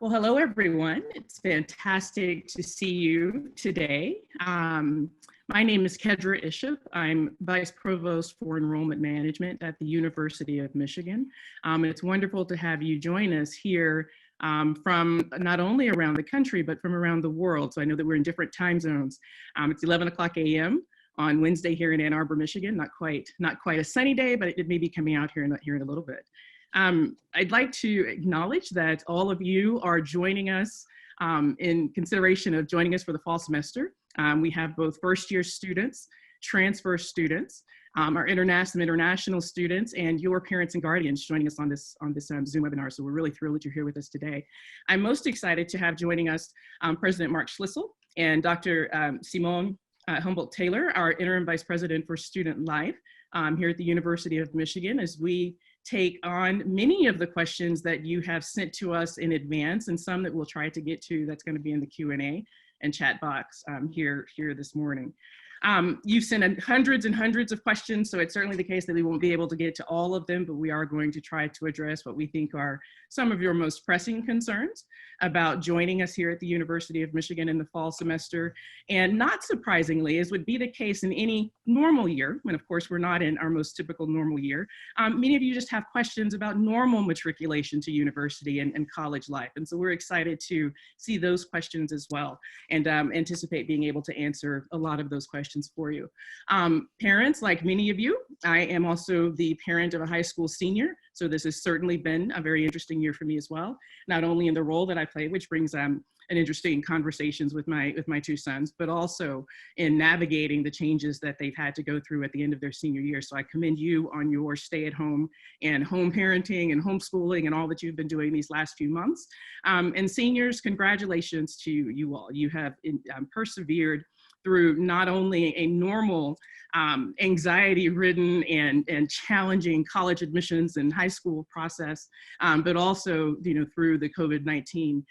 Well, hello, everyone. It's fantastic to see you today. My name is Kedra Ishop. I'm Vice Provost for Enrollment Management at the University of Michigan. It's wonderful to have you join us here from not only around the country, but from around the world. So I know that we're in different time zones. It's 11 o'clock a.m. on Wednesday here in Ann Arbor, Michigan. Not quite a sunny day, but it may be coming out here in a little bit. I'd like to acknowledge that all of you are joining us in consideration of joining us for the fall semester. We have both first-year students, transfer students, our international students, and your parents and guardians joining us on this Zoom webinar. So we're really thrilled that you're here with us today. I'm most excited to have joining us President Mark Schlissel and Dr. Simone Humboldt-Taylor, our Interim Vice President for Student Life here at the University of Michigan, as we take on many of the questions that you have sent to us in advance, and some that we'll try to get to that's going to be in the Q&A and chat box here this morning. You've sent hundreds and hundreds of questions, so it's certainly the case that we won't be able to get to all of them, but we are going to try to address what we think are some of your most pressing concerns about joining us here at the University of Michigan in the fall semester. And not surprisingly, as would be the case in any normal year, when of course we're not in our most typical normal year, many of you just have questions about normal matriculation to university and college life. And so we're excited to see those questions as well, and anticipate being able to answer a lot of those questions for you. Parents, like many of you, I am also the parent of a high school senior, so this has certainly been a very interesting year for me as well, not only in the role that I play, which brings an interesting conversations with my two sons, but also in navigating the changes that they've had to go through at the end of their senior year. So I commend you on your stay-at-home and home parenting and homeschooling and all that you've been doing these last few months. And seniors, congratulations to you all. You have persevered through not only a normal anxiety-ridden and challenging college admissions and high school process, but also through the COVID-19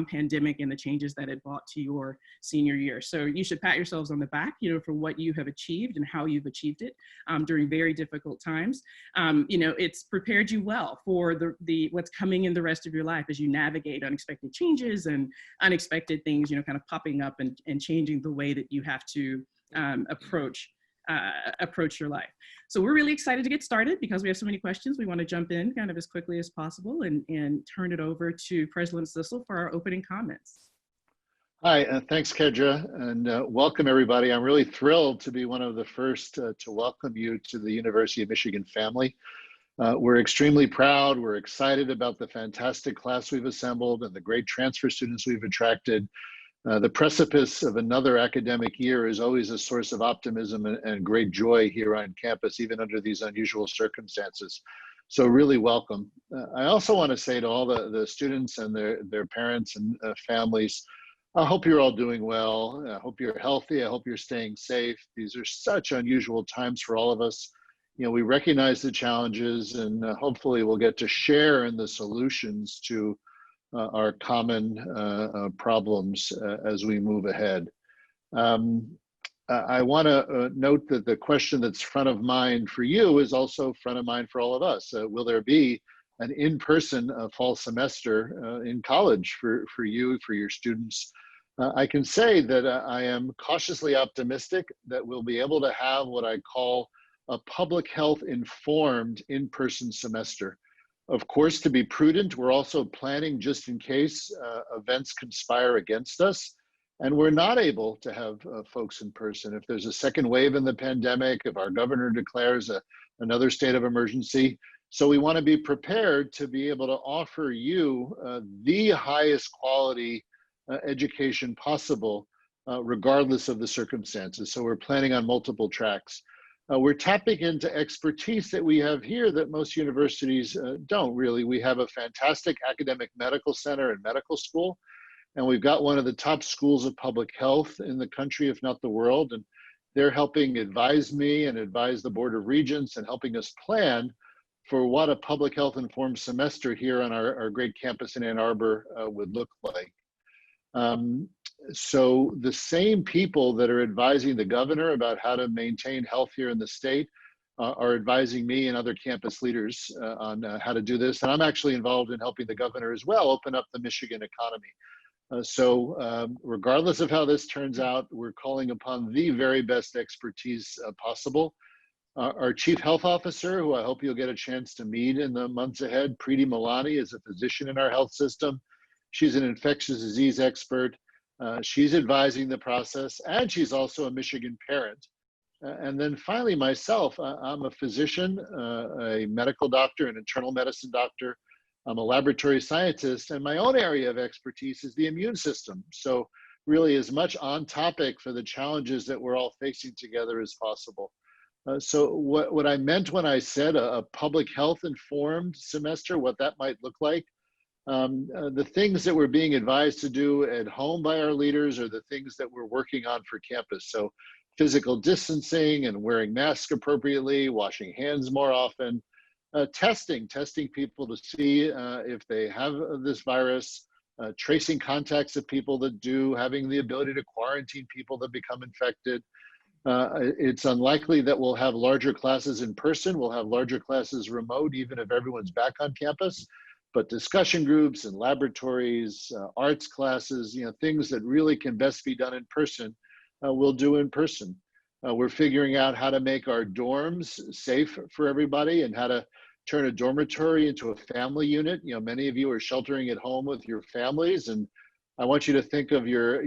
pandemic and the changes that it brought to your senior year. So you should pat yourselves on the back, for what you have achieved and how you've achieved it during very difficult times. It's prepared you well for the what's coming in the rest of your life as you navigate unexpected changes and unexpected things, kind of popping up and changing the way that you have to approach your life. So we're really excited to get started because we have so many questions. We want to jump in kind of as quickly as possible and turn it over to President Schlissel for our opening comments. Hi, thanks, Kedra, and welcome everybody. I'm really thrilled to be one of the first to welcome you to the University of Michigan family. We're extremely proud. We're excited about the fantastic class we've assembled and the great transfer students we've attracted. The precipice of another academic year is always a source of optimism and great joy here on campus, even under these unusual circumstances. So really welcome. I also want to say to all the students and their parents and families, I hope you're all doing well. I hope you're healthy. I hope you're staying safe. These are such unusual times for all of us. We recognize the challenges, and hopefully we'll get to share in the solutions to our common problems as we move ahead. I want to note that the question that's front of mind for you is also front of mind for all of us. Will there be an in-person fall semester in college for you, for your students? I can say that I am cautiously optimistic that we'll be able to have what I call a public health informed in-person semester. Of course, to be prudent, we're also planning just in case events conspire against us and we're not able to have folks in person. If there's a second wave in the pandemic, if our governor declares another state of emergency. So we want to be prepared to be able to offer you the highest quality education possible, regardless of the circumstances. So we're planning on multiple tracks. We're tapping into expertise that we have here that most universities don't really. We have a fantastic academic medical center and medical school, and we've got one of the top schools of public health in the country, if not the world, and they're helping advise me and advise the Board of Regents and helping us plan for what a public health informed semester here on our great campus in Ann Arbor would look like. So the same people that are advising the governor about how to maintain health here in the state are advising me and other campus leaders on how to do this. And I'm actually involved in helping the governor as well open up the Michigan economy. Regardless of how this turns out, we're calling upon the very best expertise possible. Our Chief Health Officer, who I hope you'll get a chance to meet in the months ahead, Preeti Malani, is a physician in our health system. She's an infectious disease expert. She's advising the process, and she's also a Michigan parent. And then finally, myself, I'm a physician, a medical doctor, an internal medicine doctor. I'm a laboratory scientist, and my own area of expertise is the immune system. So really as much on topic for the challenges that we're all facing together as possible. So what I meant when I said a public health informed semester, what that might look like, the things that we're being advised to do at home by our leaders are the things that we're working on for campus. So physical distancing and wearing masks appropriately, washing hands more often, testing people to see if they have this virus, tracing contacts of people that do, having the ability to quarantine people that become infected. It's unlikely that we'll have larger classes in person. We'll have larger classes remote, even if everyone's back on campus. But discussion groups and laboratories, arts classes, things that really can best be done in person, we'll do in person. We're figuring out how to make our dorms safe for everybody and how to turn a dormitory into a family unit. Many of you are sheltering at home with your families, and I want you to think of your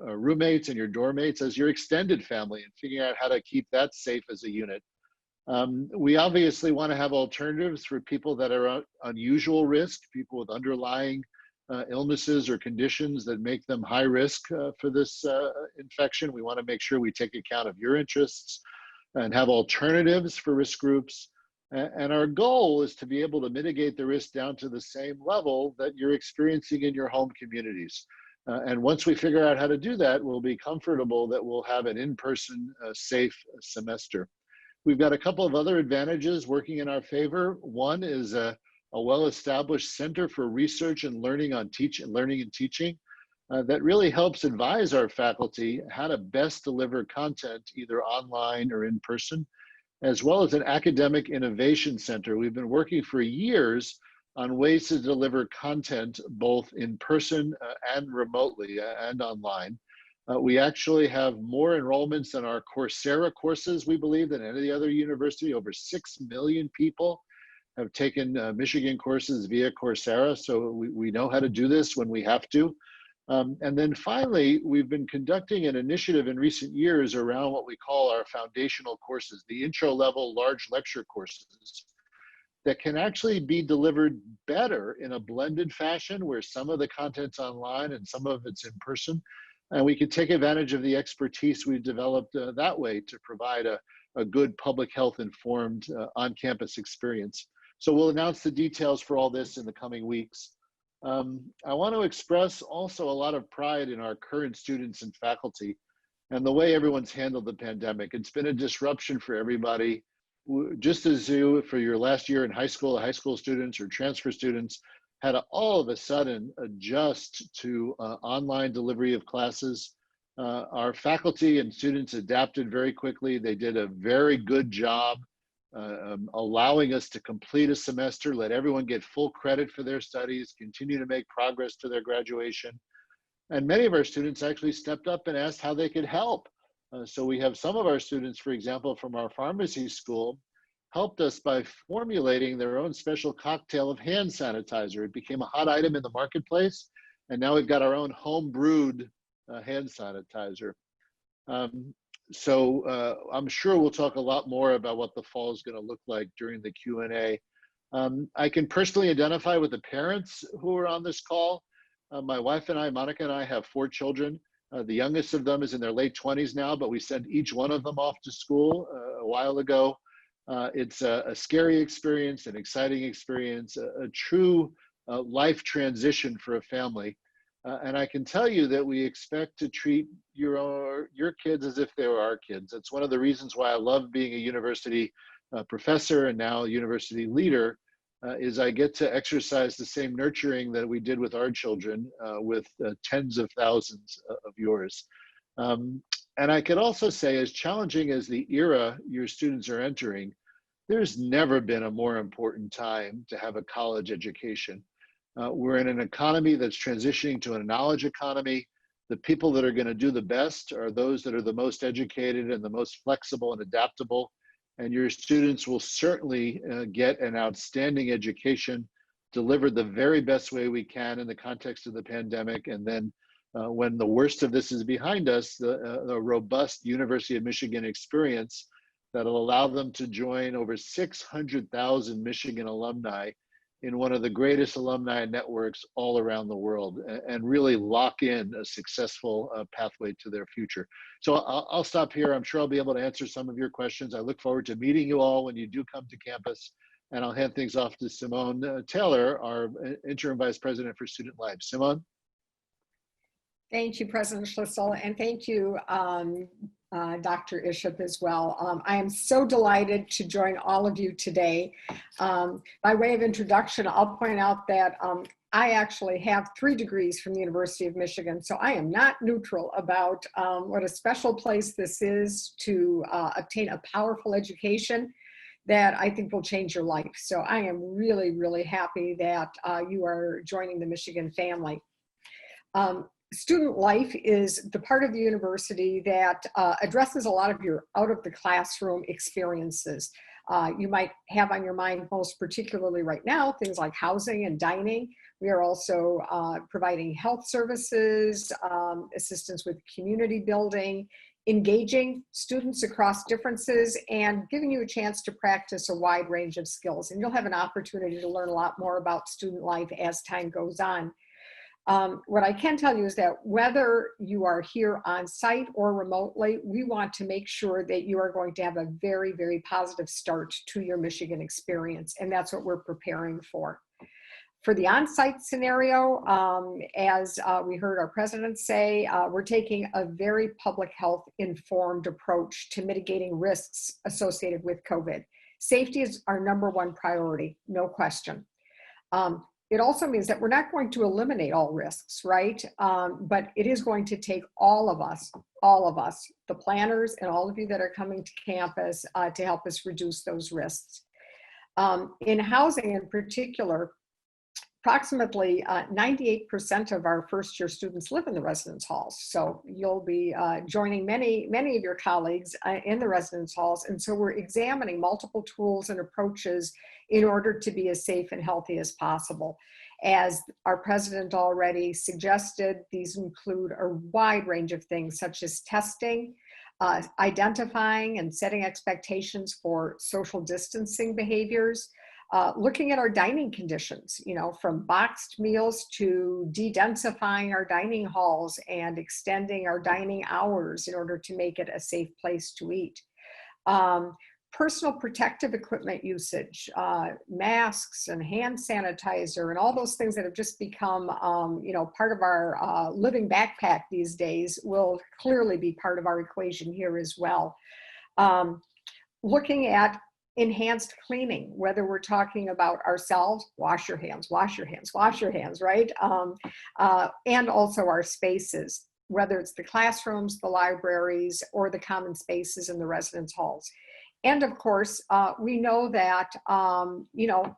roommates and your dorm mates as your extended family and figuring out how to keep that safe as a unit. We obviously want to have alternatives for people that are at unusual risk, people with underlying illnesses or conditions that make them high risk for this infection. We want to make sure we take account of your interests and have alternatives for risk groups. And our goal is to be able to mitigate the risk down to the same level that you're experiencing in your home communities. And once we figure out how to do that, we'll be comfortable that we'll have an in-person safe semester. We've got a couple of other advantages working in our favor. One is a well-established Center for Research and Learning on Learning and Teaching that really helps advise our faculty how to best deliver content either online or in person, as well as an academic innovation center. We've been working for years on ways to deliver content both in person and remotely and online. We actually have more enrollments in our Coursera courses, we believe, than any other university. Over 6 million people have taken Michigan courses via Coursera, so we know how to do this when we have to. And then finally, we've been conducting an initiative in recent years around what we call our foundational courses, the intro level large lecture courses that can actually be delivered better in a blended fashion where some of the content's online and some of it's in person. And we could take advantage of the expertise we've developed that way to provide a good public health informed on-campus experience. So we'll announce the details for all this in the coming weeks. I want to express also a lot of pride in our current students and faculty and the way everyone's handled the pandemic. It's been a disruption for everybody. Just as you, for your last year in high school, the high school students or transfer students had to all of a sudden adjust to online delivery of classes. Our faculty and students adapted very quickly. They did a very good job allowing us to complete a semester, let everyone get full credit for their studies, continue to make progress to their graduation. And many of our students actually stepped up and asked how they could help. So we have some of our students, for example, from our pharmacy school, helped us by formulating their own special cocktail of hand sanitizer. It became a hot item in the marketplace, and now we've got our own home brewed hand sanitizer. So I'm sure we'll talk a lot more about what the fall is going to look like during the Q&A. I can personally identify with the parents who are on this call. My wife and I, Monica and I, have 4 children. The youngest of them is in their late 20s now, but we sent each one of them off to school a while ago. It's a scary experience, an exciting experience, a true life transition for a family. And I can tell you that we expect to treat your kids as if they were our kids. It's one of the reasons why I love being a university professor and now a university leader, is I get to exercise the same nurturing that we did with our children with tens of thousands of yours. And I could also say, as challenging as the era your students are entering, there's never been a more important time to have a college education. We're in an economy that's transitioning to a knowledge economy. The people that are going to do the best are those that are the most educated and the most flexible and adaptable. And your students will certainly get an outstanding education, delivered the very best way we can in the context of the pandemic. And then when the worst of this is behind us, the robust University of Michigan experience that'll allow them to join over 600,000 Michigan alumni in one of the greatest alumni networks all around the world, and really lock in a successful pathway to their future. So I'll stop here. I'm sure I'll be able to answer some of your questions. I look forward to meeting you all when you do come to campus, and I'll hand things off to Simone Taylor, our Interim Vice President for Student Life. Simone? Thank you, President Schlissel, and thank you, Dr. Ishop as well. I am so delighted to join all of you today. By way of introduction, I'll point out that I actually have 3 degrees from the University of Michigan, so I am not neutral about what a special place this is to obtain a powerful education that I think will change your life. So I am really, really happy that you are joining the Michigan family. Student life is the part of the university that addresses a lot of your out of the classroom experiences. You might have on your mind, most particularly right now, things like housing and dining. We are also providing health services, assistance with community building, engaging students across differences, and giving you a chance to practice a wide range of skills. And you'll have an opportunity to learn a lot more about student life as time goes on. What I can tell you is that whether you are here on site or remotely, we want to make sure that you are going to have a very, very positive start to your Michigan experience, and that's what we're preparing for. For the on-site scenario, as we heard our president say, we're taking a very public health informed approach to mitigating risks associated with COVID. Safety is our number 1 priority, no question. It also means that we're not going to eliminate all risks, right? But it is going to take all of us, the planners and all of you that are coming to campus to help us reduce those risks. In housing in particular, approximately 98% of our first-year students live in the residence halls. So you'll be joining many of your colleagues in the residence halls. And so we're examining multiple tools and approaches in order to be as safe and healthy as possible. As our president already suggested, these include a wide range of things such as testing, identifying and setting expectations for social distancing behaviors, looking at our dining conditions, you know, from boxed meals to de-densifying our dining halls and extending our dining hours in order to make it a safe place to eat. Personal protective equipment usage, masks and hand sanitizer and all those things that have just become, you know, part of our living backpack these days will clearly be part of our equation here as well. Looking at enhanced cleaning, whether we're talking about ourselves, wash your hands, right? And also our spaces, whether it's the classrooms, the libraries, or the common spaces in the residence halls. And of course, we know that, you know,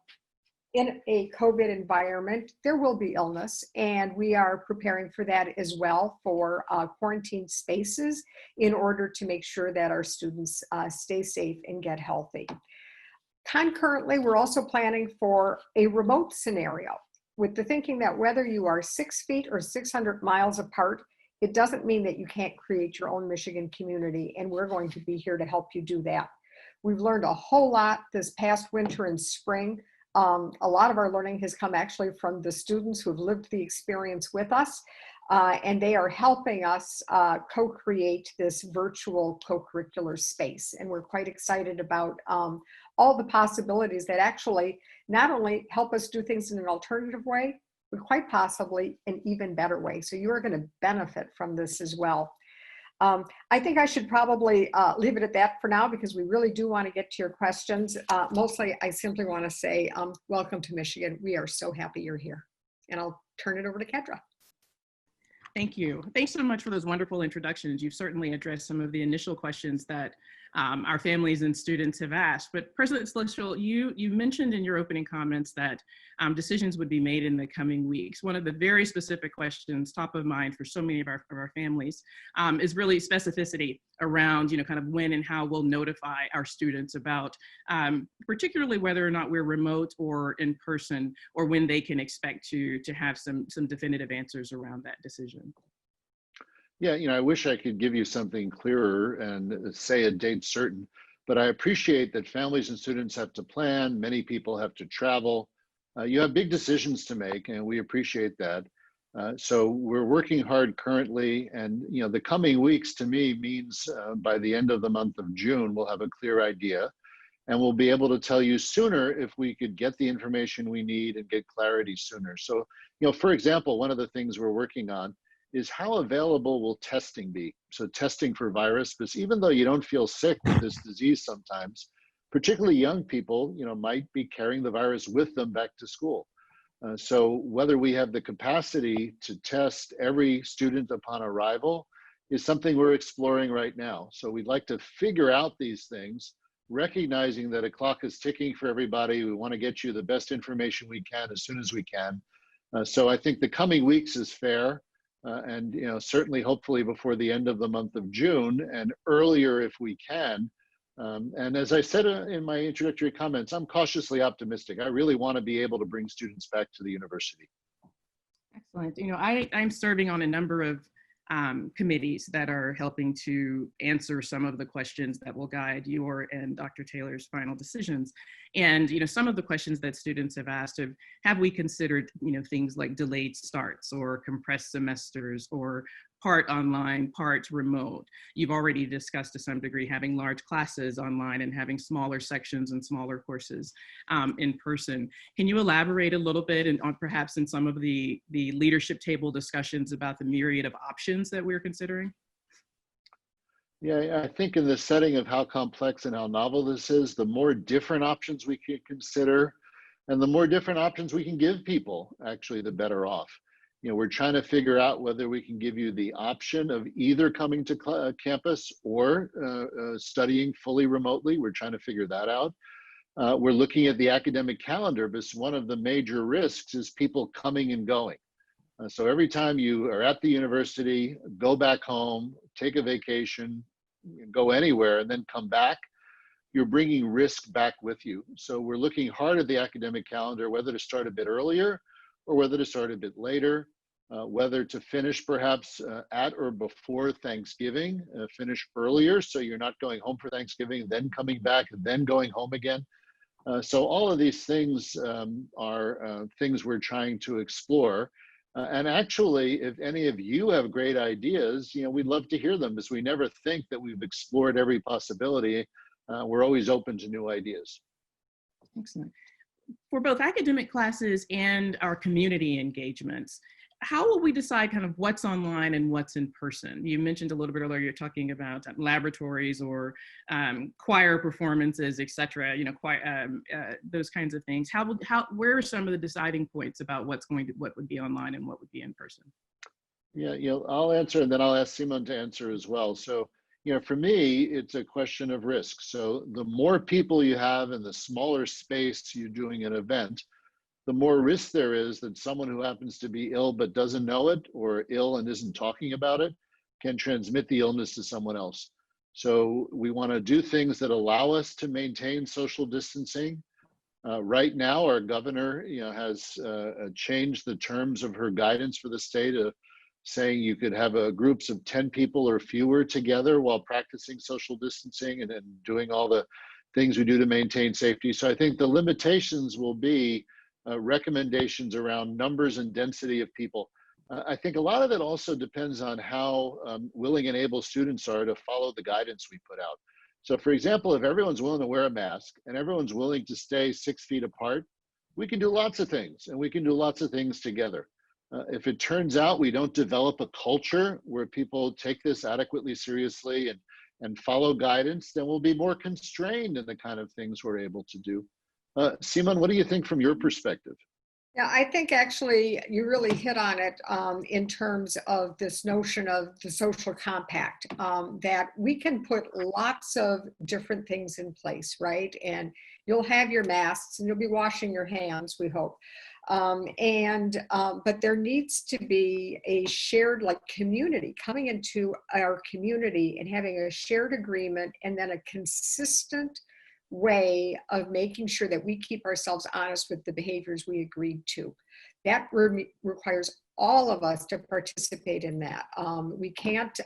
in a COVID environment, there will be illness, and we are preparing for that as well for quarantine spaces in order to make sure that our students stay safe and get healthy. Concurrently, we're also planning for a remote scenario with the thinking that whether you are 6 feet or 600 miles apart, it doesn't mean that you can't create your own Michigan community, and we're going to be here to help you do that. We've learned a whole lot this past winter and spring. A lot of our learning has come actually from the students who have lived the experience with us, and they are helping us co-create this virtual co-curricular space. And we're quite excited about all the possibilities that actually not only help us do things in an alternative way, but quite possibly an even better way. So you are going to benefit from this as well. I think I should probably leave it at that for now, because we really do want to get to your questions. Mostly, I simply want to say, welcome to Michigan. We are so happy you're here. And I'll turn it over to Kedra. Thank you. Thanks so much for those wonderful introductions. You've certainly addressed some of the initial questions that our families and students have asked. But President Celestial, you mentioned in your opening comments that decisions would be made in the coming weeks. One of the very specific questions top of mind for so many of our families is really specificity around, kind of when and how we'll notify our students about particularly whether or not we're remote or in person, or when they can expect to have some definitive answers around that decision. Yeah, I wish I could give you something clearer and say a date certain, but I appreciate that families and students have to plan. Many people have to travel. You have big decisions to make, and we appreciate that. So we're working hard currently, and the coming weeks to me means by the end of the month of June, we'll have a clear idea, and we'll be able to tell you sooner if we could get the information we need and get clarity sooner. So, for example, one of the things we're working on is how available will testing be? So testing for virus, because even though you don't feel sick with this disease sometimes, particularly young people, might be carrying the virus with them back to school. So whether we have the capacity to test every student upon arrival is something we're exploring right now. So we'd like to figure out these things, recognizing that a clock is ticking for everybody. We want to get you the best information we can as soon as we can. So I think the coming weeks is fair. And certainly, hopefully before the end of the month of June and earlier if we can. And as I said in my introductory comments, I'm cautiously optimistic. I really want to be able to bring students back to the university. Excellent. I'm serving on a number of committees that are helping to answer some of the questions that will guide your and Dr. Taylor's final decisions. And some of the questions that students have asked have we considered things like delayed starts or compressed semesters or part online, part remote. You've already discussed to some degree having large classes online and having smaller sections and smaller courses in person. Can you elaborate a little bit on perhaps in some of the leadership table discussions about the myriad of options that we're considering? Yeah, I think in the setting of how complex and how novel this is, the more different options we can consider and the more different options we can give people, actually, the better off. We're trying to figure out whether we can give you the option of either coming to campus or studying fully remotely. We're trying to figure that out. We're looking at the academic calendar, because one of the major risks is people coming and going. So every time you are at the university, go back home, take a vacation, go anywhere, and then come back, you're bringing risk back with you. So we're looking hard at the academic calendar, whether to start a bit earlier or whether to start a bit later, whether to finish perhaps at or before Thanksgiving, finish earlier so you're not going home for Thanksgiving, then coming back, and then going home again. So all of these things are things we're trying to explore. And actually, if any of you have great ideas, we'd love to hear them, because we never think that we've explored every possibility. We're always open to new ideas. Excellent. For both academic classes and our community engagements, how will we decide kind of what's online and what's in person? You mentioned a little bit earlier, you're talking about laboratories or choir performances, et cetera, those kinds of things. Where are some of the deciding points about what would be online and what would be in person? Yeah, I'll answer, and then I'll ask Simon to answer as well. So, for me, it's a question of risk. So the more people you have in the smaller space you're doing an event, the more risk there is that someone who happens to be ill but doesn't know it, or ill and isn't talking about it, can transmit the illness to someone else. So we want to do things that allow us to maintain social distancing. Right now, our governor has changed the terms of her guidance for the state, saying you could have groups of 10 people or fewer together while practicing social distancing and doing all the things we do to maintain safety. So I think the limitations will be recommendations around numbers and density of people. I think a lot of it also depends on how willing and able students are to follow the guidance we put out. So for example, if everyone's willing to wear a mask and everyone's willing to stay 6 feet apart, we can do lots of things, and we can do lots of things together. If it turns out we don't develop a culture where people take this adequately seriously and follow guidance, then we'll be more constrained in the kind of things we're able to do. Simon, what do you think from your perspective? Yeah, I think actually you really hit on it in terms of this notion of the social compact, that we can put lots of different things in place, right? And you'll have your masks and you'll be washing your hands, we hope. But there needs to be a shared like community coming into our community and having a shared agreement and then a consistent way of making sure that we keep ourselves honest with the behaviors we agreed to. That requires all of us to participate in that. We can't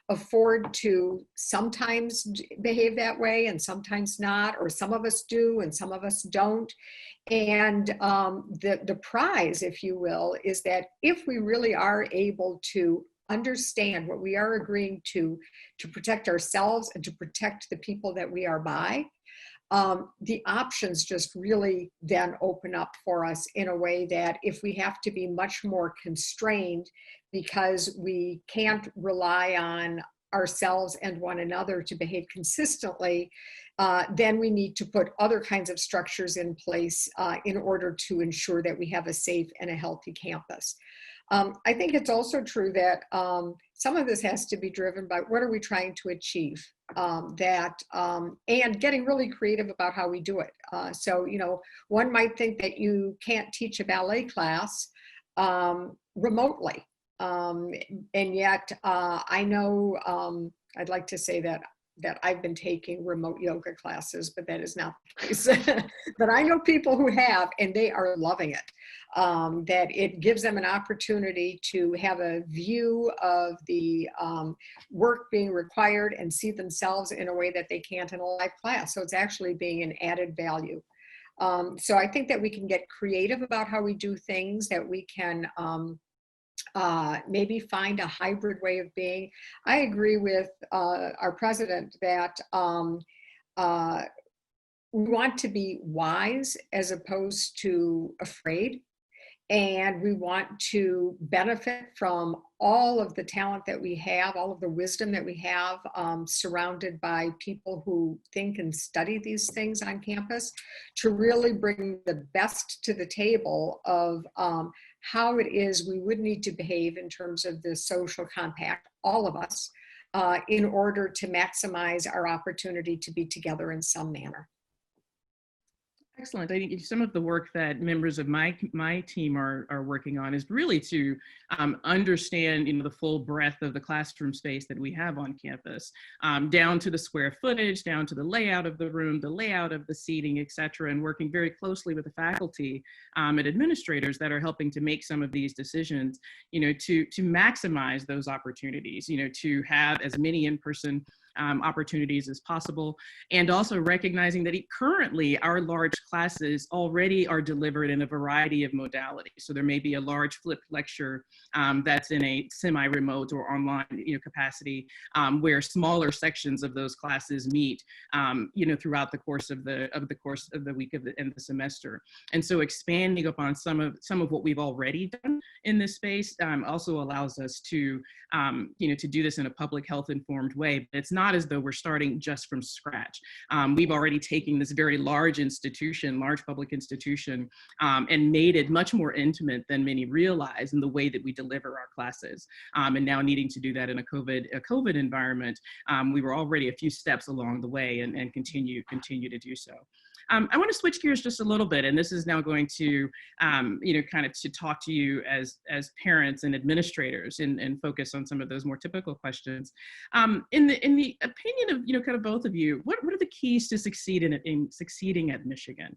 afford to sometimes behave that way and sometimes not, or some of us do and some of us don't. And the prize, if you will, is that if we really are able to understand what we are agreeing to protect ourselves and to protect the people that we are by, the options just really then open up for us in a way that if we have to be much more constrained because we can't rely on ourselves and one another to behave consistently, then we need to put other kinds of structures in place in order to ensure that we have a safe and a healthy campus. I think it's also true that some of this has to be driven by what are we trying to achieve, and getting really creative about how we do it. So, you know, one might think that you can't teach a ballet class remotely. And yet I know I'd like to say that I've been taking remote yoga classes, but that is not the case. But I know people who have, and they are loving it. That it gives them an opportunity to have a view of the work being required and see themselves in a way that they can't in a live class. So it's actually being an added value. So I think that we can get creative about how we do things, that we can maybe find a hybrid way of being. I agree with our president that we want to be wise as opposed to afraid. And we want to benefit from all of the talent that we have, all of the wisdom that we have, surrounded by people who think and study these things on campus, to really bring the best to the table of how it is we would need to behave in terms of the social compact, all of us, in order to maximize our opportunity to be together in some manner. Excellent. I think some of the work that members of my team are working on is really to understand, you know, the full breadth of the classroom space that we have on campus, down to the square footage, down to the layout of the room, the layout of the seating, et cetera, and working very closely with the faculty and administrators that are helping to make some of these decisions, you know, to maximize those opportunities, you know, to have as many in-person opportunities as possible, and also recognizing that currently our large classes already are delivered in a variety of modalities. So there may be a large flipped lecture that's in a semi-remote or online, you know, capacity, where smaller sections of those classes meet, you know, throughout the course of the week of the end of the semester. And so expanding upon some of what we've already done in this space also allows us to, you know, to do this in a public health informed way. But it's not as though we're starting just from scratch. We've already taken this very large public institution, and made it much more intimate than many realize in the way that we deliver our classes. And now needing to do that in a COVID environment, we were already a few steps along the way, and continue to do so. I want to switch gears just a little bit, and this is now going to, you know, kind of to talk to you as parents and administrators, and focus on some of those more typical questions. In the opinion of, you know, kind of both of you, what are the keys to succeeding at Michigan?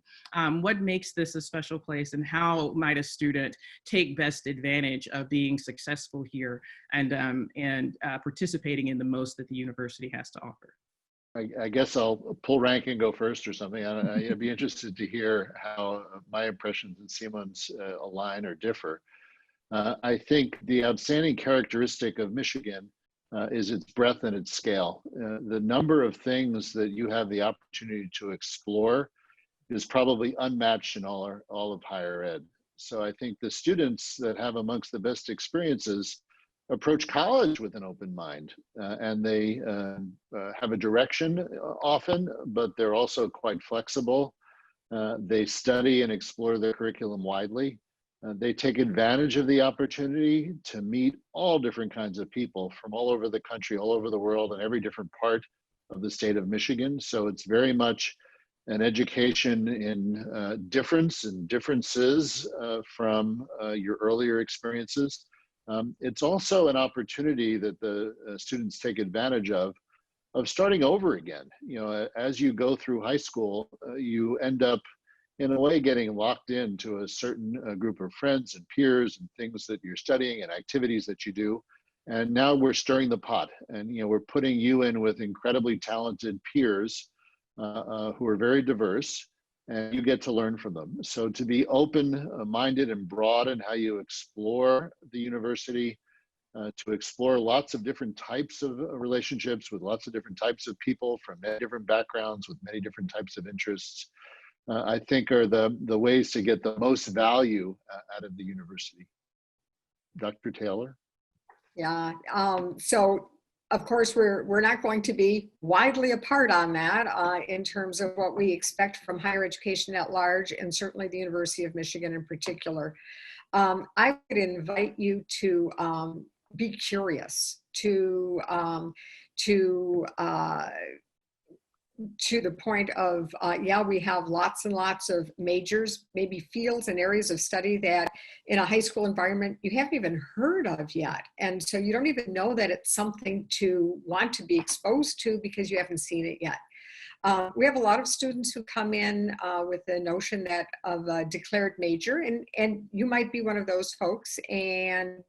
What makes this a special place, and how might a student take best advantage of being successful here and participating in the most that the university has to offer? I guess I'll pull rank and go first or something. I'd be interested to hear how my impressions and Simon's align or differ. I think the outstanding characteristic of Michigan is its breadth and its scale. The number of things that you have the opportunity to explore is probably unmatched in all of higher ed. So I think the students that have amongst the best experiences approach college with an open mind, and they have a direction often, but they're also quite flexible. They study and explore their curriculum widely. They take advantage of the opportunity to meet all different kinds of people from all over the country, all over the world, and every different part of the state of Michigan. So it's very much an education in difference and differences from your earlier experiences. It's also an opportunity that the students take advantage of starting over again. You know, as you go through high school, you end up in a way getting locked into a certain group of friends and peers and things that you're studying and activities that you do. And now we're stirring the pot, and you know, we're putting you in with incredibly talented peers who are very diverse, and you get to learn from them. So to be open-minded and broad in how you explore the university, to explore lots of different types of relationships with lots of different types of people from many different backgrounds with many different types of interests, I think are the ways to get the most value out of the university. Dr. Taylor? Yeah, so of course we're not going to be widely apart on that in terms of what we expect from higher education at large, and certainly the University of Michigan in particular. I would invite you to be curious, to the point of, yeah, we have lots and lots of majors, maybe fields and areas of study that in a high school environment you haven't even heard of yet. And so you don't even know that it's something to want to be exposed to because you haven't seen it yet. We have a lot of students who come in with the notion that of a declared major, and you might be one of those folks, and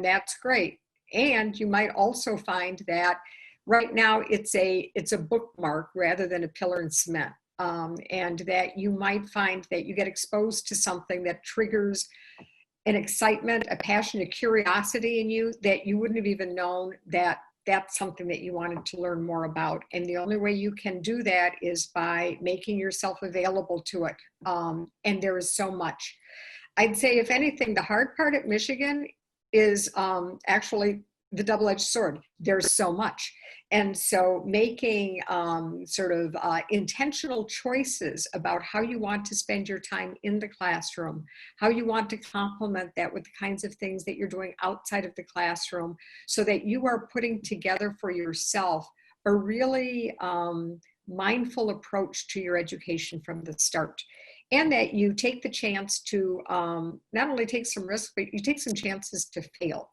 that's great. And you might also find that right now it's a bookmark rather than a pillar and cement, and that you might find that you get exposed to something that triggers an excitement, a passion, a curiosity in you that you wouldn't have even known that that's something that you wanted to learn more about. And the only way you can do that is by making yourself available to it. And there is so much. I'd say, if anything, the hard part at Michigan is actually the double-edged sword. There's so much. And so making intentional choices about how you want to spend your time in the classroom, how you want to complement that with the kinds of things that you're doing outside of the classroom, so that you are putting together for yourself a really mindful approach to your education from the start. And that you take the chance to not only take some risks, but you take some chances to fail.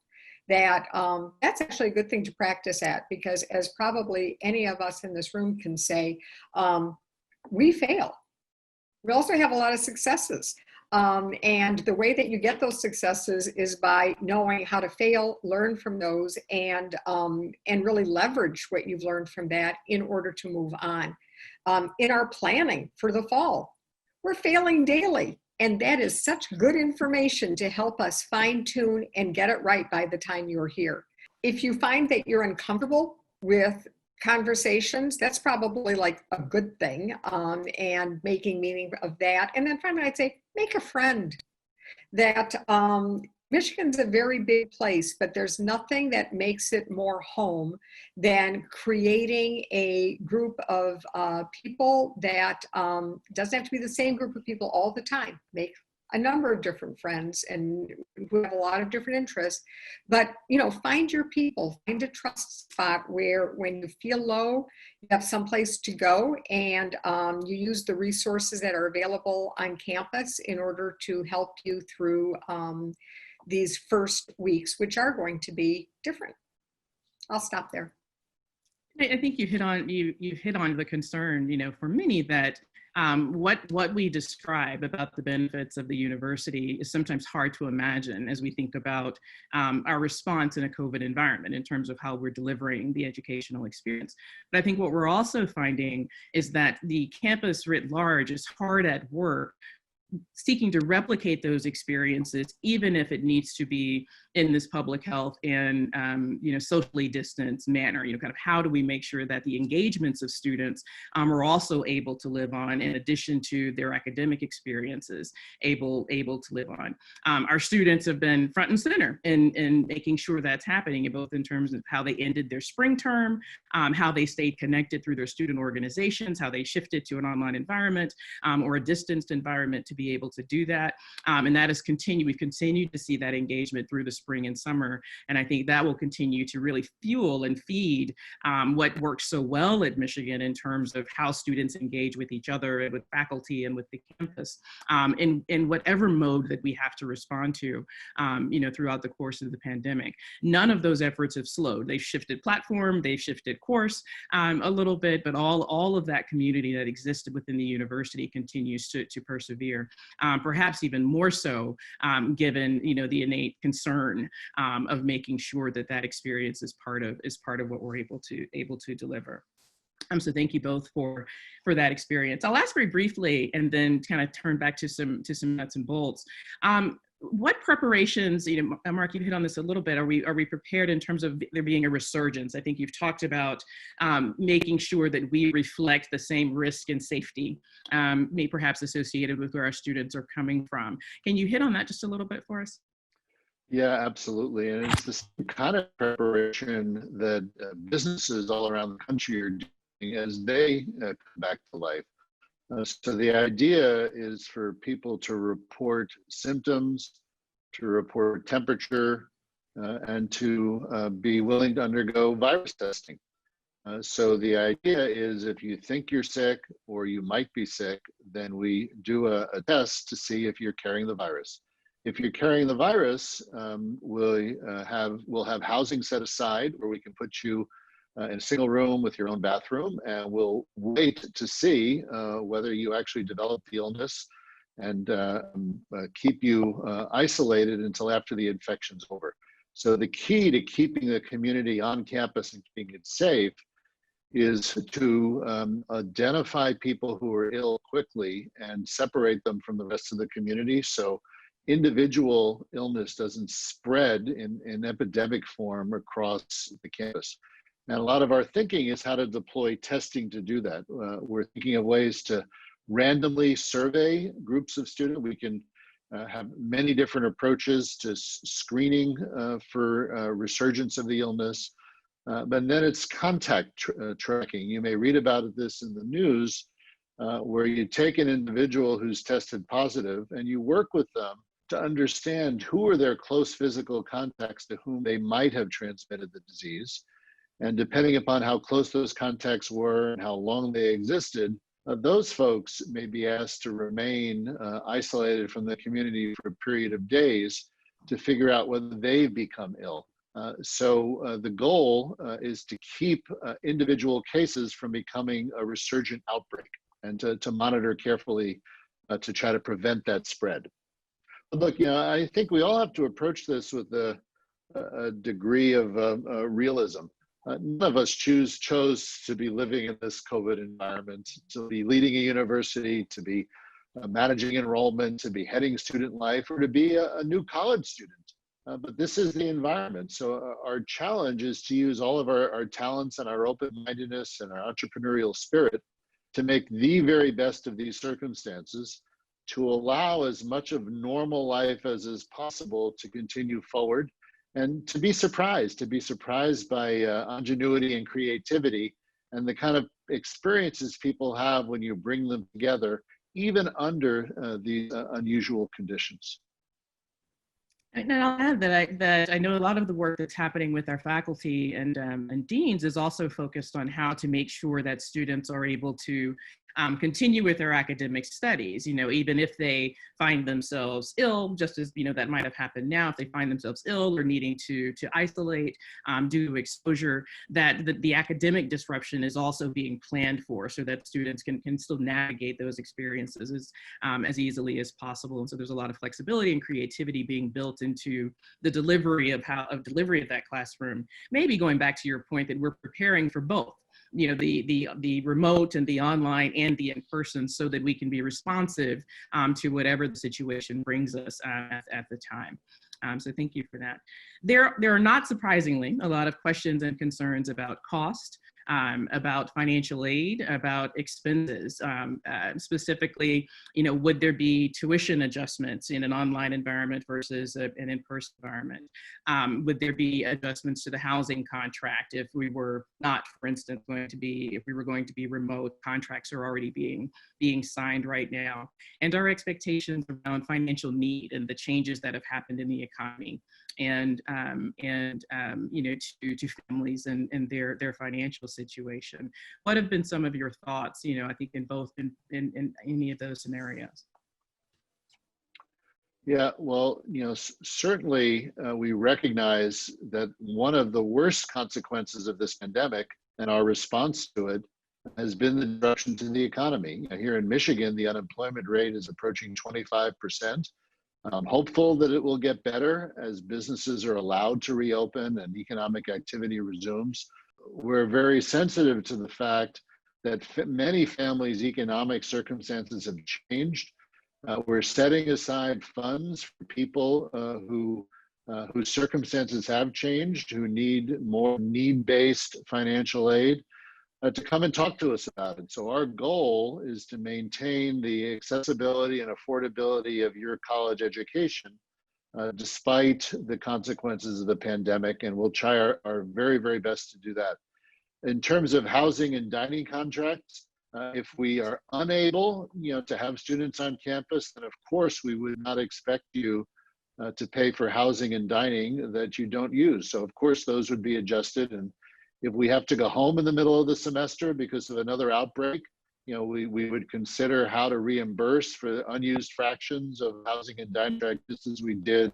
That's actually a good thing to practice at, because as probably any of us in this room can say, we fail. We also have a lot of successes. And the way that you get those successes is by knowing how to fail, learn from those, and really leverage what you've learned from that in order to move on. In our planning for the fall, we're failing daily. And that is such good information to help us fine tune and get it right by the time you're here. If you find that you're uncomfortable with conversations, that's probably like a good thing, and making meaning of that. And then finally, I'd say, make a friend. That Michigan's a very big place, but there's nothing that makes it more home than creating a group of people that doesn't have to be the same group of people all the time. Make a number of different friends and who have a lot of different interests, but find your people, find a trust spot where when you feel low, you have someplace to go, and you use the resources that are available on campus in order to help you through these first weeks, which are going to be different. I'll stop there. I think you've hit on the concern, for many, that what we describe about the benefits of the university is sometimes hard to imagine as we think about our response in a COVID environment in terms of how we're delivering the educational experience. But I think what we're also finding is that the campus writ large is hard at work seeking to replicate those experiences, even if it needs to be in this public health and socially distanced manner. Kind of how do we make sure that the engagements of students are also able to live on, in addition to their academic experiences, able to live on. Our students have been front and center in making sure that's happening, both in terms of how they ended their spring term, how they stayed connected through their student organizations, how they shifted to an online environment or a distanced environment to be able to do that. And that has continued. We've continued to see that engagement through the spring and summer. And I think that will continue to really fuel and feed what works so well at Michigan in terms of how students engage with each other and with faculty and with the campus in whatever mode that we have to respond to, throughout the course of the pandemic. None of those efforts have slowed. They've shifted platform, they've shifted course a little bit, but all of that community that existed within the university continues to persevere, perhaps even more so given the innate concern of making sure that that experience is part of what we're able to deliver. So thank you both for that experience. I'll ask very briefly and then kind of turn back to some nuts and bolts. What preparations, Mark, you hit on this a little bit, are we prepared in terms of there being a resurgence? I think you've talked about making sure that we reflect the same risk and safety, maybe perhaps associated with where our students are coming from. Can you hit on that just a little bit for us? Yeah, absolutely. And it's the same kind of preparation that businesses all around the country are doing as they come back to life. So the idea is for people to report symptoms, to report temperature, and to be willing to undergo virus testing. So the idea is if you think you're sick or you might be sick, then we do a test to see if you're carrying the virus. If you're carrying the virus, we'll have housing set aside where we can put you in a single room with your own bathroom, and we'll wait to see whether you actually develop the illness and keep you isolated until after the infection's over. So the key to keeping the community on campus and keeping it safe is to identify people who are ill quickly and separate them from the rest of the community so individual illness doesn't spread in epidemic form across the campus. And a lot of our thinking is how to deploy testing to do that. We're thinking of ways to randomly survey groups of students. We can have many different approaches to screening for resurgence of the illness. But then it's contact tracking. You may read about this in the news, where you take an individual who's tested positive and you work with them to understand who are their close physical contacts to whom they might have transmitted the disease. And depending upon how close those contacts were and how long they existed, those folks may be asked to remain isolated from the community for a period of days to figure out whether they've become ill. So the goal is to keep individual cases from becoming a resurgent outbreak and to monitor carefully to try to prevent that spread. Look, I think we all have to approach this with a degree of realism. None of us chose to be living in this COVID environment, to be leading a university, to be managing enrollment, to be heading student life, or to be a new college student. But this is the environment. So our challenge is to use all of our talents and our open-mindedness and our entrepreneurial spirit to make the very best of these circumstances, to allow as much of normal life as is possible to continue forward, and to be surprised by ingenuity and creativity and the kind of experiences people have when you bring them together, even under these unusual conditions. And I'll add that I know a lot of the work that's happening with our faculty and deans is also focused on how to make sure that students are able to continue with their academic studies, even if they find themselves ill, just as, that might have happened now, if they find themselves ill or needing to isolate due to exposure, that the academic disruption is also being planned for so that students can still navigate those experiences as easily as possible. And so there's a lot of flexibility and creativity being built into the delivery of that classroom. Maybe going back to your point that we're preparing for both. the remote and the online and the in-person, so that we can be responsive to whatever the situation brings us at the time. So thank you for that. There are not surprisingly a lot of questions and concerns about cost, about financial aid, about expenses. Specifically, would there be tuition adjustments in an online environment versus an in-person environment? Would there be adjustments to the housing contract if we were not, for instance, if we were going to be remote? Contracts are already being signed right now. And our expectations around financial need and the changes that have happened in the economy, and to families and their financial situation. What have been some of your thoughts, I think in any of those scenarios? Yeah, well, certainly we recognize that one of the worst consequences of this pandemic and our response to it has been the disruption to the economy. Here in Michigan, the unemployment rate is approaching 25%. I'm hopeful that it will get better as businesses are allowed to reopen and economic activity resumes. We're very sensitive to the fact that many families' economic circumstances have changed. We're setting aside funds for people whose circumstances have changed, who need more need-based financial aid, to come and talk to us about it. So our goal is to maintain the accessibility and affordability of your college education, despite the consequences of the pandemic, and we'll try our very, very best to do that. In terms of housing and dining contracts, if we are unable, to have students on campus, then of course we would not expect you to pay for housing and dining that you don't use. So of course those would be adjusted, and if we have to go home in the middle of the semester because of another outbreak, we would consider how to reimburse for unused fractions of housing and dining contract, just as we did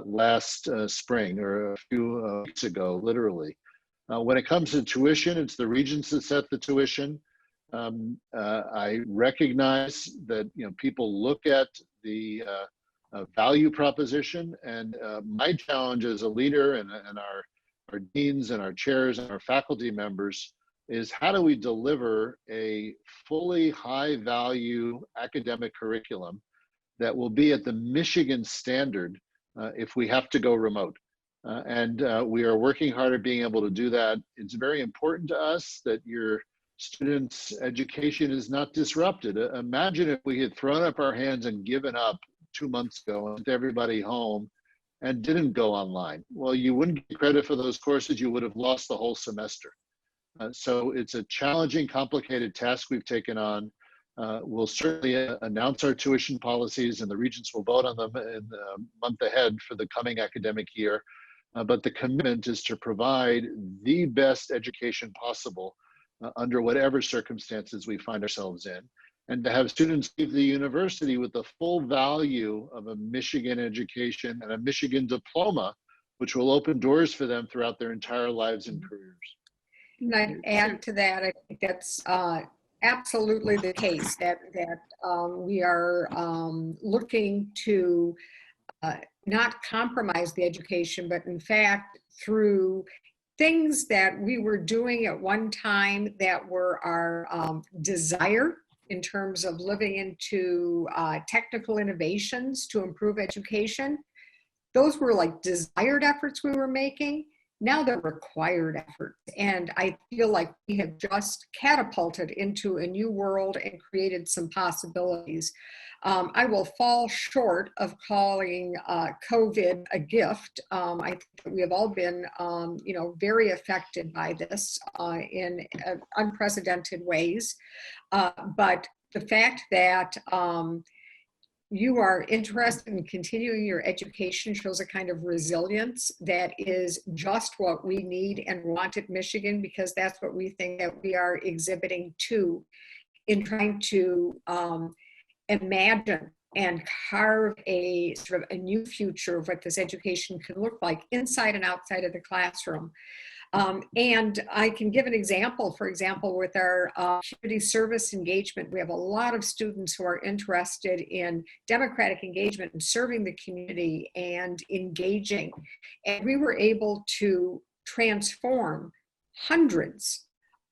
last spring or a few weeks ago, literally. When it comes to tuition, it's the regents that set the tuition. I recognize that people look at the value proposition, and my challenge as a leader and our deans and our chairs and our faculty members is, how do we deliver a fully high value academic curriculum that will be at the Michigan standard if we have to go remote? And we are working hard at being able to do that. It's very important to us that your students' education is not disrupted. Imagine if we had thrown up our hands and given up 2 months ago and sent everybody home and didn't go online. Well, you wouldn't get credit for those courses. You would have lost the whole semester. So it's a challenging, complicated task we've taken on. We'll certainly announce our tuition policies, and the regents will vote on them in the month ahead for the coming academic year. But the commitment is to provide the best education possible under whatever circumstances we find ourselves in, and to have students leave the university with the full value of a Michigan education and a Michigan diploma, which will open doors for them throughout their entire lives and careers. And I'd add to that, I think that's absolutely the case, that we are looking to not compromise the education, but in fact, through things that we were doing at one time that were our desire in terms of living into technical innovations to improve education. Those were like desired efforts we were making. Now they're required efforts. And I feel like we have just catapulted into a new world and created some possibilities. I will fall short of calling COVID a gift. I think that we have all been, very affected by this in unprecedented ways. But the fact that you are interested in continuing your education shows a kind of resilience that is just what we need and want at Michigan, because that's what we think that we are exhibiting too, in trying to imagine and carve a sort of a new future of what this education can look like inside and outside of the classroom. And I can give an example, for example, with our community service engagement. We have a lot of students who are interested in democratic engagement and serving the community and engaging. And we were able to transform hundreds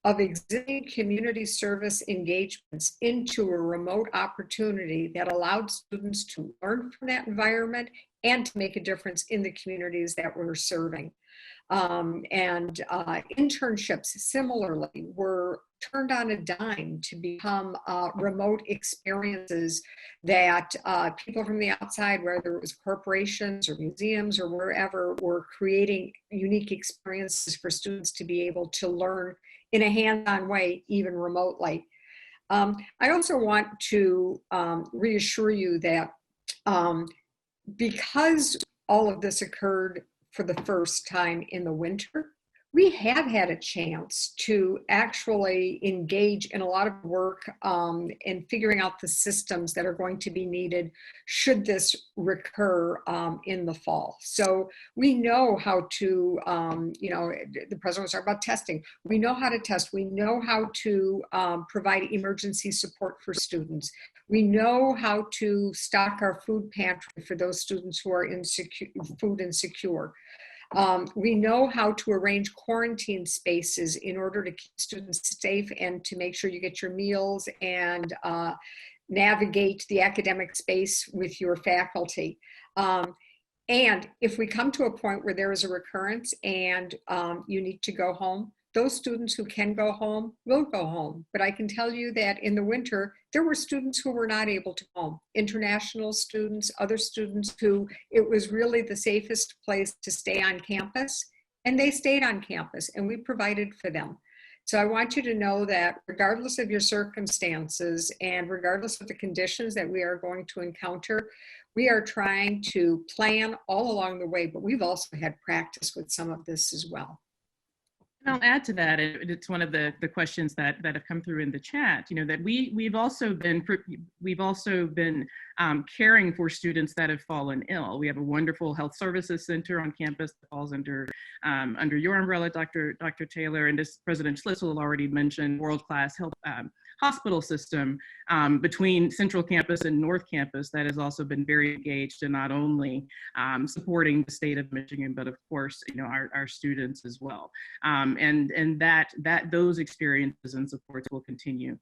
of existing community service engagements into a remote opportunity that allowed students to learn from that environment and to make a difference in the communities that we're serving. Internships similarly were turned on a dime to become remote experiences that people from the outside, whether it was corporations or museums or wherever, were creating unique experiences for students to be able to learn in a hands-on way, even remotely. I also want to reassure you that because all of this occurred for the first time in the winter, we have had a chance to actually engage in a lot of work in figuring out the systems that are going to be needed should this recur in the fall. So we know how to, the president was talking about testing. We know how to test. We know how to provide emergency support for students. We know how to stock our food pantry for those students who are food insecure. We know how to arrange quarantine spaces in order to keep students safe and to make sure you get your meals and navigate the academic space with your faculty. And if we come to a point where there is a recurrence and you need to go home, those students who can go home will go home. But I can tell you that in the winter, there were students who were not able to go home. International students, other students who it was really the safest place to stay on campus, and they stayed on campus and we provided for them. So I want you to know that regardless of your circumstances and regardless of the conditions that we are going to encounter, we are trying to plan all along the way, but we've also had practice with some of this as well. I'll add to that, it's one of the questions that have come through in the chat, that we've also been caring for students that have fallen ill. We have a wonderful health services center on campus that falls under your umbrella, Dr. Taylor, and as President Schlissel already mentioned, world-class health hospital system between Central Campus and North Campus that has also been very engaged in not only supporting the state of Michigan, but of course, our students as well. And those experiences and supports will continue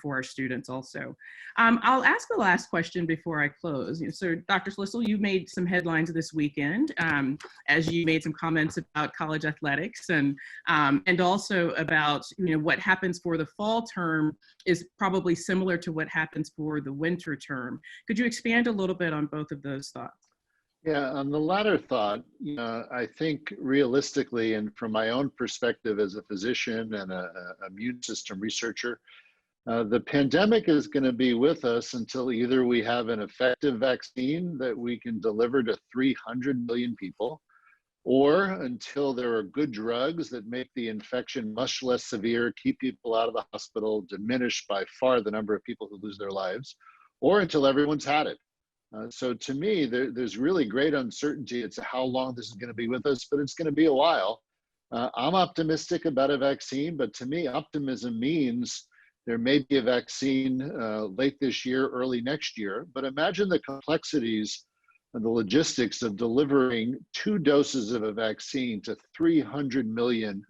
for our students also. I'll ask the last question before I close. So Dr. Schlissel, you made some headlines this weekend as you made some comments about college athletics and also about what happens for the fall term is probably similar to what happens for the winter term. Could you expand a little bit on both of those thoughts? Yeah, on the latter thought, I think realistically, and from my own perspective as a physician and a immune system researcher, the pandemic is going to be with us until either we have an effective vaccine that we can deliver to 300 million people, or until there are good drugs that make the infection much less severe, keep people out of the hospital, diminish by far the number of people who lose their lives, or until everyone's had it. So to me, there's really great uncertainty as to how long this is going to be with us, but it's going to be a while. I'm optimistic about a vaccine, but to me, optimism means there may be a vaccine late this year, early next year. But imagine the complexities and the logistics of delivering 2 doses of a vaccine to 300 million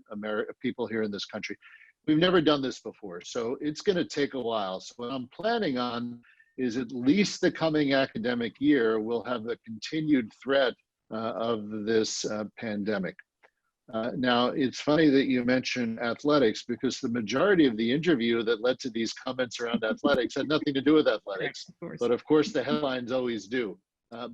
people here in this country. We've never done this before, so it's going to take a while. So what I'm planning on is at least the coming academic year will have the continued threat of this pandemic. Now, it's funny that you mentioned athletics because the majority of the interview that led to these comments around athletics had nothing to do with athletics, but of course the headlines always do.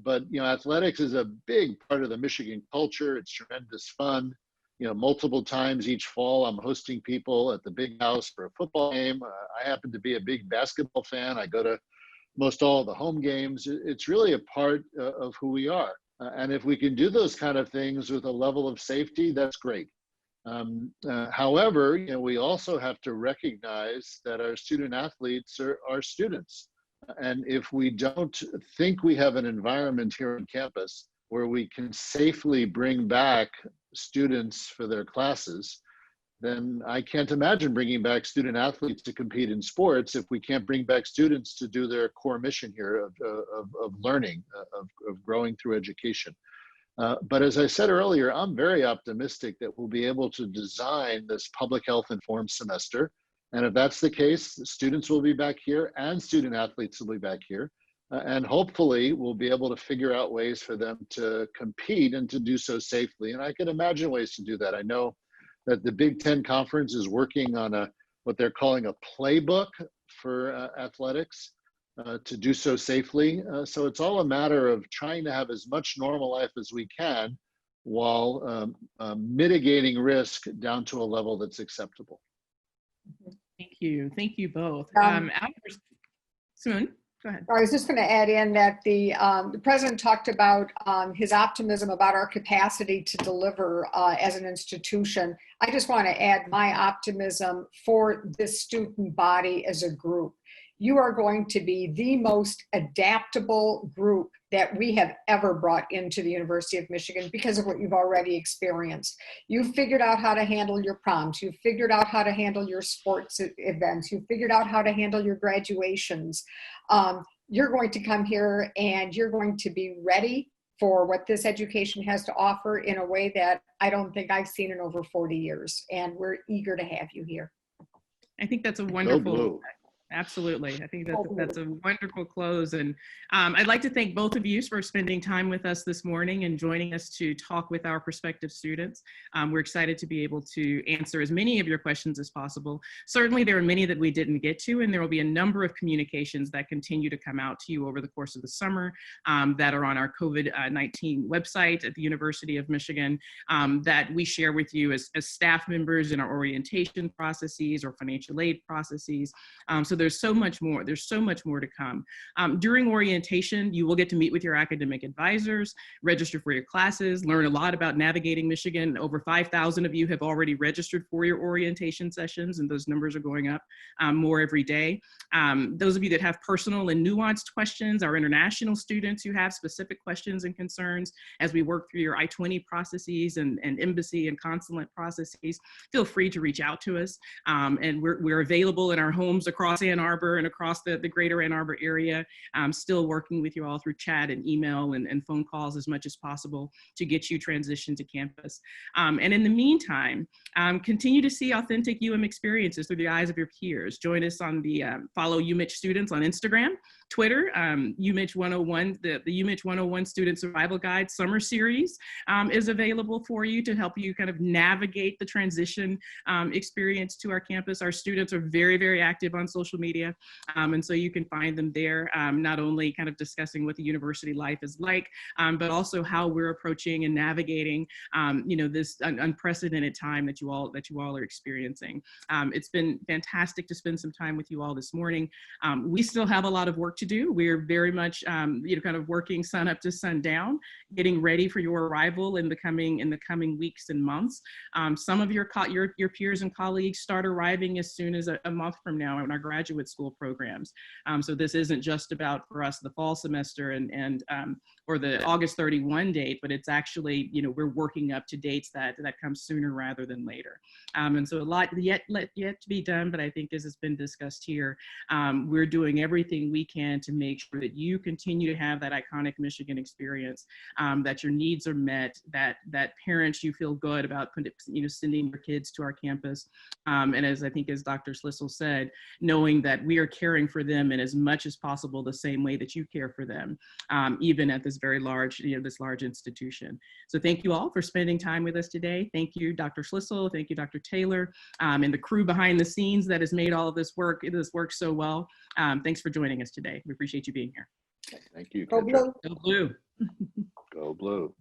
But athletics is a big part of the Michigan culture. It's tremendous fun. Multiple times each fall, I'm hosting people at the big house for a football game. I happen to be a big basketball fan. I go to most all of the home games. It's really a part of who we are. And if we can do those kind of things with a level of safety, that's great. However, we also have to recognize that our student athletes are students. And if we don't think we have an environment here on campus where we can safely bring back students for their classes, then I can't imagine bringing back student athletes to compete in sports if we can't bring back students to do their core mission here of learning, of growing through education. But as I said earlier, I'm very optimistic that we'll be able to design this public health informed semester. And if that's the case, the students will be back here and student athletes will be back here. And hopefully we'll be able to figure out ways for them to compete and to do so safely. And I can imagine ways to do that. I know that the Big Ten Conference is working on what they're calling a playbook for athletics to do so safely. So it's all a matter of trying to have as much normal life as we can while mitigating risk down to a level that's acceptable. Thank you. Thank you both. Soon. Go ahead. I was just going to add in that the president talked about his optimism about our capacity to deliver as an institution. I just want to add my optimism for this student body as a group. You are going to be the most adaptable group that we have ever brought into the University of Michigan because of what you've already experienced. You've figured out how to handle your proms. You've figured out how to handle your sports events. You've figured out how to handle your graduations. You're going to come here and you're going to be ready for what this education has to offer in a way that I don't think I've seen in over 40 years. And we're eager to have you here. I think that's a Go wonderful. Blue. Absolutely. I think that's a wonderful close. And I'd like to thank both of you for spending time with us this morning and joining us to talk with our prospective students. We're excited to be able to answer as many of your questions as possible. Certainly there are many that we didn't get to, and there will be a number of communications that continue to come out to you over the course of the summer that are on our COVID-19 website at the University of Michigan that we share with you as staff members in our orientation processes or financial aid processes. So there's so much more. There's so much more to come. During orientation, you will get to meet with your academic advisors, register for your classes, learn a lot about navigating Michigan. Over 5,000 of you have already registered for your orientation sessions, and those numbers are going up more every day. Those of you that have personal and nuanced questions, our international students who have specific questions and concerns as we work through your I-20 processes and embassy and consulate processes, feel free to reach out to us. And we're available in our homes across Ann Arbor and across the greater Ann Arbor area. Still working with you all through chat and email and phone calls as much as possible to get you transitioned to campus. And in the meantime, continue to see authentic experiences through the eyes of your peers. Join us on the follow UMich students on Instagram, Twitter, UMich 101, the UMich 101 Student Survival Guide Summer Series is available for you to help you kind of navigate the transition experience to our campus. Our students are very, very active on social media, and so you can find them there, not only kind of discussing what the university life is like, but also how we're approaching and navigating, this unprecedented time that you all are experiencing. It's been fantastic to spend some time with you all this morning. We still have a lot of work to do. We're very much, kind of working sun up to sun down, getting ready for your arrival in the coming weeks and months. Some of your peers and colleagues start arriving as soon as a month from now in our graduate school programs. So this isn't just about for us the fall semester or the August 31 date, but it's actually, we're working up to dates that come sooner rather than later. And so a lot yet to be done, but I think as has been discussed here, we're doing everything we can to make sure that you continue to have that iconic Michigan experience, that your needs are met, that parents, you feel good about sending your kids to our campus. And as Dr. Schlissel said, knowing that we are caring for them in as much as possible the same way that you care for them, even at this very large, this large institution. So thank you all for spending time with us today. Thank you, Dr. Schlissel. Thank you, Dr. Taylor, and the crew behind the scenes that has made all of this work so well. Thanks for joining us today. We appreciate you being here. Thank you. Go Blue. Go Blue. Go Blue.